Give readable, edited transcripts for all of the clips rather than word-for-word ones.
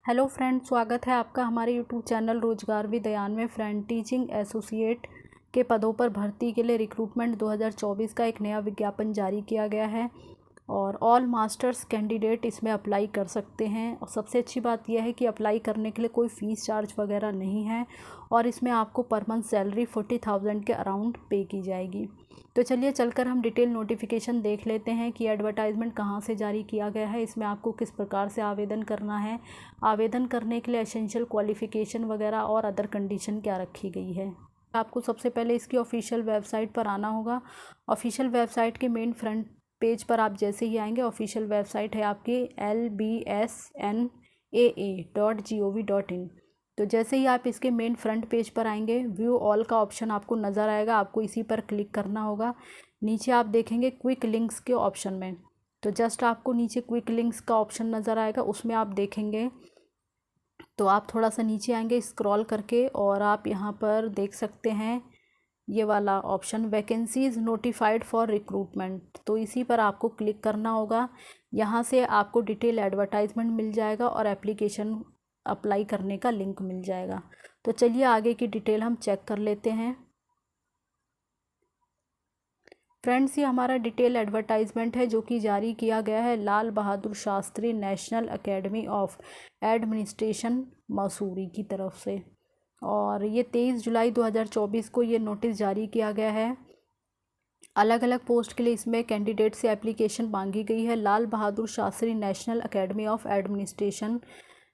Hello friend, स्वागत है आपका हमारे यूट्यूब चैनल रोजगार विद दयान में। फ्रेंड, टीचिंग एसोसिएट के पदों पर भर्ती के लिए रिक्रूटमेंट 2024 का एक नया विज्ञापन जारी किया गया है और ऑल मास्टर्स कैंडिडेट इसमें अप्लाई कर सकते हैं। और सबसे अच्छी बात यह है कि अप्लाई करने के लिए कोई फ़ीस चार्ज वगैरह नहीं है और इसमें आपको पर मंथ सैलरी 40,000 के अराउंड पे की जाएगी। तो चलिए चलकर हम डिटेल नोटिफिकेशन देख लेते हैं कि एडवर्टाइजमेंट कहाँ से जारी किया गया है, इसमें आपको किस प्रकार से आवेदन करना है, आवेदन करने के लिए एसेंशियल क्वालिफ़िकेशन वगैरह और अदर कंडीशन क्या रखी गई है। आपको सबसे पहले इसकी ऑफिशियल वेबसाइट पर आना होगा। ऑफिशियल वेबसाइट के मेन फ्रंट पेज पर आप जैसे ही आएंगे, ऑफिशियल वेबसाइट है आपकी lbsnaa.gov.in। तो जैसे ही आप इसके मेन फ्रंट पेज पर आएंगे, व्यू ऑल का ऑप्शन आपको नज़र आएगा, आपको इसी पर क्लिक करना होगा। नीचे आप देखेंगे क्विक लिंक्स के ऑप्शन में, तो जस्ट आपको नीचे क्विक लिंक्स का ऑप्शन नज़र आएगा, उसमें आप देखेंगे। तो आप थोड़ा सा नीचे आएंगे स्क्रॉल करके और आप यहाँ पर देख सकते हैं ये वाला option, vacancies notified for recruitment. तो इसी पर आपको क्लिक करना होगा। यहाँ से आपको डिटेल एडवर्टाइजमेंट मिल जाएगा और एप्लीकेशन अप्लाई करने का लिंक मिल जाएगा। तो चलिए आगे की डिटेल हम चेक कर लेते हैं। फ्रेंड्स, ये हमारा डिटेल एडवर्टाइजमेंट है जो कि जारी किया गया है Lal Bahadur Shastri National Academy of Administration Mussoorie की तरफ से। और ये 23 जुलाई 2024 को ये नोटिस जारी किया गया है। अलग अलग पोस्ट के लिए इसमें कैंडिडेट से एप्लीकेशन मांगी गई है। Lal Bahadur Shastri National Academy of Administration,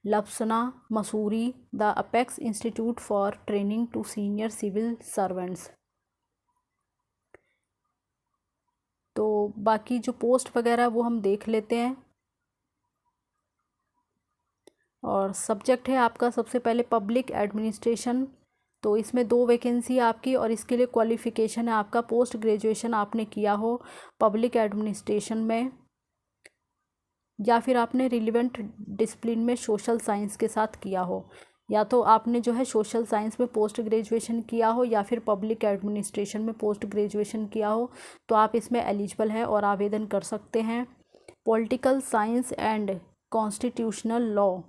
LBSNAA Mussoorie, the apex institute for training to senior civil servants. तो बाकी जो पोस्ट वगैरह वो हम देख लेते हैं। और सब्जेक्ट है आपका सबसे पहले पब्लिक एडमिनिस्ट्रेशन। तो इसमें 2 वैकेंसी आपकी और इसके लिए क्वालिफ़िकेशन है आपका पोस्ट ग्रेजुएशन आपने किया हो पब्लिक एडमिनिस्ट्रेशन में, या फिर आपने रिलेवेंट डिसिप्लिन में सोशल साइंस के साथ किया हो। या तो आपने जो है सोशल साइंस में पोस्ट ग्रेजुएशन किया हो या फिर पब्लिक एडमिनिस्ट्रेशन में पोस्ट ग्रेजुएशन किया हो, तो आप इसमें एलिजिबल हैं और आवेदन कर सकते हैं। Political science and constitutional law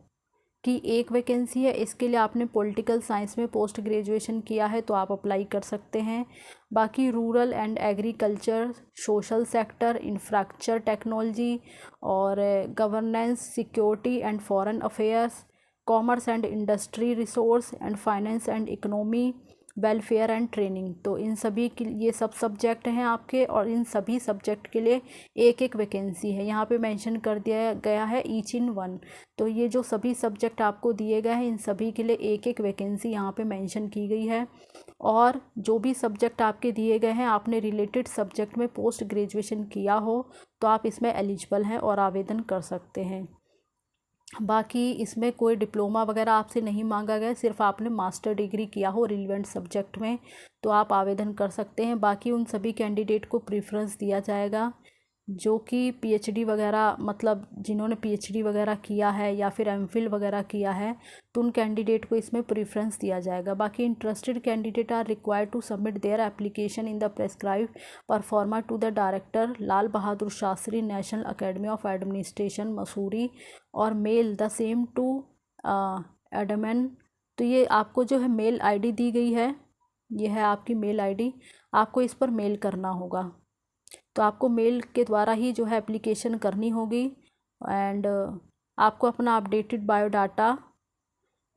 की एक वैकेंसी है, इसके लिए आपने पॉलिटिकल साइंस में पोस्ट ग्रेजुएशन किया है तो आप अप्लाई कर सकते हैं। बाकी rural and agriculture, social sector, infrastructure technology और governance, security and foreign affairs, commerce and industry, resource and finance and economy, welfare and training. तो इन सभी के ये सब सब्जेक्ट हैं आपके और इन सभी सब्जेक्ट के लिए एक एक वैकेंसी है। यहाँ पे मेंशन कर दिया गया है ईच इन वन। तो ये जो सभी सब्जेक्ट आपको दिए गए हैं इन सभी के लिए एक एक वैकेंसी यहाँ पे मेंशन की गई है। और जो भी सब्जेक्ट आपके दिए गए हैं, आपने रिलेटेड सब्जेक्ट में पोस्ट ग्रेजुएशन किया हो तो आप इसमें एलिजिबल हैं और आवेदन कर सकते हैं। बाकी इसमें कोई डिप्लोमा वगैरह आपसे नहीं मांगा गया, सिर्फ आपने मास्टर डिग्री किया हो रिलेवेंट सब्जेक्ट में तो आप आवेदन कर सकते हैं। बाकी उन सभी कैंडिडेट को प्रेफरेंस दिया जाएगा जो कि पीएचडी वगैरह, मतलब जिन्होंने पीएचडी वगैरह किया है या फिर एमफिल वगैरह किया है, तो उन कैंडिडेट को इसमें प्रेफरेंस दिया जाएगा। बाकी interested candidate are required to submit their application in the prescribe proforma to the director Lal Bahadur Shastri National Academy of Administration Mussoorie और mail the same to admin. तो ये आपको जो है मेल आईडी दी गई है, ये है आपकी मेल आईडी, आपको इस पर मेल करना होगा। तो आपको मेल के द्वारा ही जो है एप्लीकेशन करनी होगी। एंड आपको अपना अपडेटेड बायोडाटा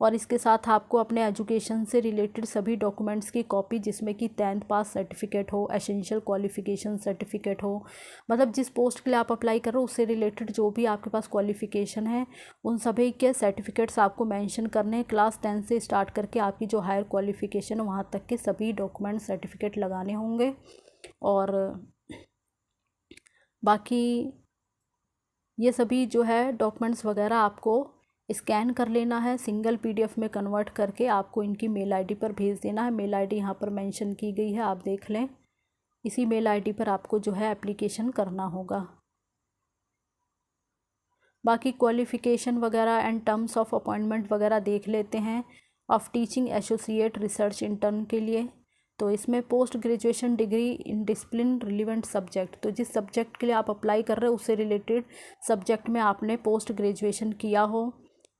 और इसके साथ आपको अपने एजुकेशन से रिलेटेड सभी डॉक्यूमेंट्स की कॉपी, जिसमें कि 10th पास सर्टिफिकेट हो, एसेंशियल क्वालिफिकेशन सर्टिफिकेट हो, मतलब जिस पोस्ट के लिए आप अप्लाई कर रहे हो उससे रिलेटेड जो भी आपके पास क्वालिफिकेशन है उन सभी के सर्टिफिकेट्स आपको मेंशन करने हैं। क्लास 10 से स्टार्ट करके आपकी जो हायर क्वालिफिकेशन है वहाँ तक के सभी डॉक्यूमेंट सर्टिफिकेट लगाने होंगे। और बाकी ये सभी जो है डॉक्यूमेंट्स वगैरह आपको स्कैन कर लेना है, सिंगल पीडीएफ में कन्वर्ट करके आपको इनकी मेल आईडी पर भेज देना है। मेल आईडी यहाँ पर मेंशन की गई है, आप देख लें। इसी मेल आईडी पर आपको जो है एप्लीकेशन करना होगा। बाकी क्वालिफ़िकेशन वगैरह एंड टर्म्स ऑफ अपॉइंटमेंट वगैरह देख लेते हैं। Of teaching associate research intern के लिए तो इसमें post graduation degree in discipline relevant subject, तो जिस सब्जेक्ट के लिए आप अप्लाई कर रहे हो उससे रिलेटेड सब्जेक्ट में आपने पोस्ट ग्रेजुएशन किया हो।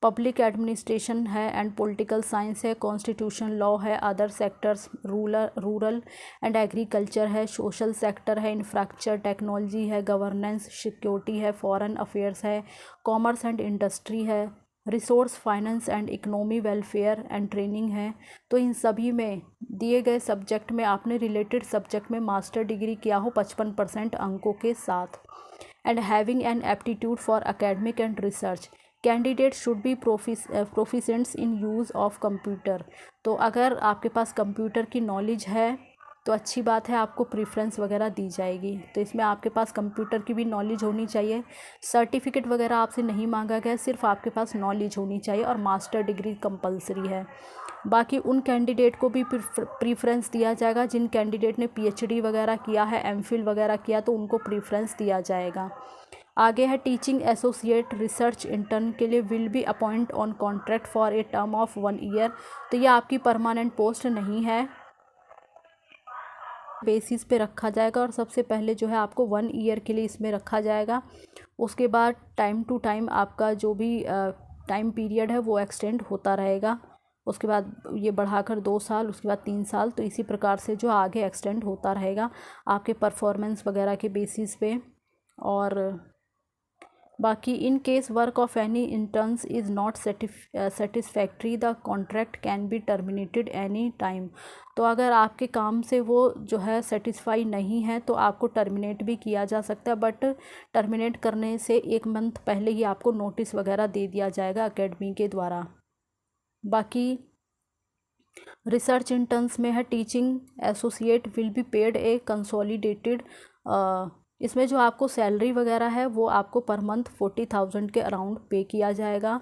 पब्लिक एडमिनिस्ट्रेशन है एंड पॉलिटिकल साइंस है, कॉन्स्टिट्यूशन लॉ है, other sectors rural and agriculture है, सोशल सेक्टर है, इंफ्रास्ट्रक्चर टेक्नोलॉजी है, गवर्नेंस सिक्योरिटी है, फॉरेन अफेयर्स है, कॉमर्स एंड इंडस्ट्री है, resource finance and economy welfare and training है। तो इन सभी में दिए गए सब्जेक्ट में आपने रिलेटेड सब्जेक्ट में मास्टर डिग्री किया हो 55% अंकों के साथ। And having an aptitude for academic and research, candidate should be proficients in use of computer. तो अगर आपके पास कंप्यूटर की नॉलेज है तो अच्छी बात है, आपको प्रेफरेंस वगैरह दी जाएगी। तो इसमें आपके पास कंप्यूटर की भी नॉलेज होनी चाहिए। सर्टिफिकेट वगैरह आपसे नहीं मांगा गया, सिर्फ आपके पास नॉलेज होनी चाहिए और मास्टर डिग्री कंपलसरी है। बाकी उन कैंडिडेट को भी प्रीफ्रेंस दिया जाएगा जिन कैंडिडेट ने पीएचडी वगैरह किया है, एमफिल वगैरह किया, तो उनको प्रीफ्रेंस दिया जाएगा। आगे है टीचिंग एसोसिएट रिसर्च इंटर्न के लिए will be appoint on contract for a term of 1 year. तो ये आपकी परमानेंट पोस्ट नहीं है, बेसिस पे रखा जाएगा और सबसे पहले जो है आपको 1 ईयर के लिए इसमें रखा जाएगा। उसके बाद टाइम टू टाइम आपका जो भी टाइम पीरियड है वो एक्सटेंड होता रहेगा। उसके बाद ये बढ़ाकर 2 साल, उसके बाद 3 साल, तो इसी प्रकार से जो आगे एक्सटेंड होता रहेगा आपके परफॉर्मेंस वगैरह के बेसिस पे। और बाकी in case work of any interns is not satisfactory the contract can be terminated any time. तो अगर आपके काम से वो जो है सेटिस्फाई नहीं है तो आपको टर्मिनेट भी किया जा सकता है, बट टर्मिनेट करने से 1 मंथ पहले ही आपको नोटिस वगैरह दे दिया जाएगा एकेडमी के द्वारा। बाकी रिसर्च इंटर्न्स में है teaching associate will be paid A consolidated, इसमें जो आपको सैलरी वगैरह है वो आपको पर मंथ 40,000 के अराउंड पे किया जाएगा।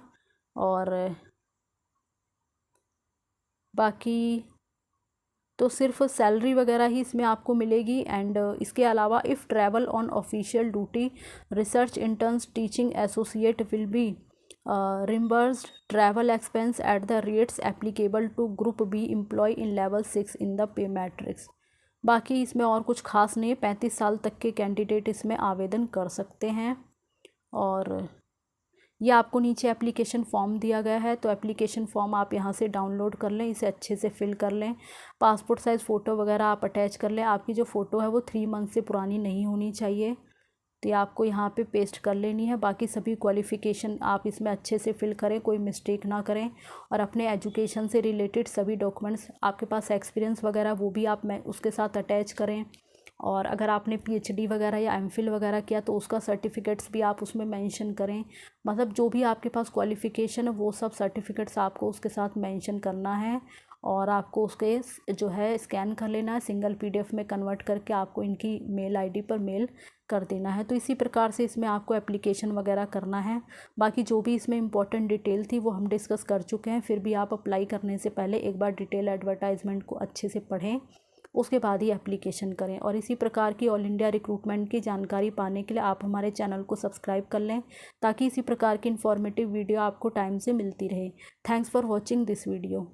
और बाकी तो सिर्फ सैलरी वगैरह ही इसमें आपको मिलेगी। एंड इसके अलावा if travel on official duty research interns teaching associate will be reimbursed travel expense at the rates applicable to group B employ in level 6 in the pay matrix. बाकी इसमें और कुछ खास नहीं, 35 साल तक के कैंडिडेट इसमें आवेदन कर सकते हैं। और ये आपको नीचे एप्लीकेशन फॉर्म दिया गया है, तो एप्लीकेशन फॉर्म आप यहाँ से डाउनलोड कर लें, इसे अच्छे से फिल कर लें। पासपोर्ट साइज़ फ़ोटो वगैरह आप अटैच कर लें। आपकी जो फ़ोटो है वो 3 मंथ से पुरानी नहीं होनी चाहिए, तो ये आपको यहाँ पे पेस्ट कर लेनी है। बाकी सभी क्वालिफ़िकेशन आप इसमें अच्छे से फिल करें, कोई मिस्टेक ना करें। और अपने एजुकेशन से रिलेटेड सभी डॉक्यूमेंट्स, आपके पास एक्सपीरियंस वगैरह वो भी आप उसके साथ अटैच करें। और अगर आपने पीएचडी वगैरह या एमफिल वगैरह किया तो उसका सर्टिफिकेट्स भी आप उसमें मेंशन करें। मतलब जो भी आपके पास क्वालिफ़िकेशन है वो सब सर्टिफिकेट्स आपको उसके साथ मेंशन करना है। और आपको उसके जो है स्कैन कर लेना है, सिंगल पीडीएफ में कन्वर्ट करके आपको इनकी मेल आईडी पर मेल कर देना है। तो इसी प्रकार से इसमें आपको एप्लीकेशन वगैरह करना है। बाकी जो भी इसमें इंपॉर्टेंट डिटेल थी वो हम डिस्कस कर चुके हैं, फिर भी आप अप्लाई करने से पहले एक बार डिटेल एडवर्टाइजमेंट को अच्छे से पढ़ें, उसके बाद ही एप्लीकेशन करें। और इसी प्रकार की ऑल इंडिया रिक्रूटमेंट की जानकारी पाने के लिए आप हमारे चैनल को सब्सक्राइब कर लें, ताकि इसी प्रकार की इन्फॉर्मेटिव वीडियो आपको टाइम से मिलती रहे। Thanks for watching this video.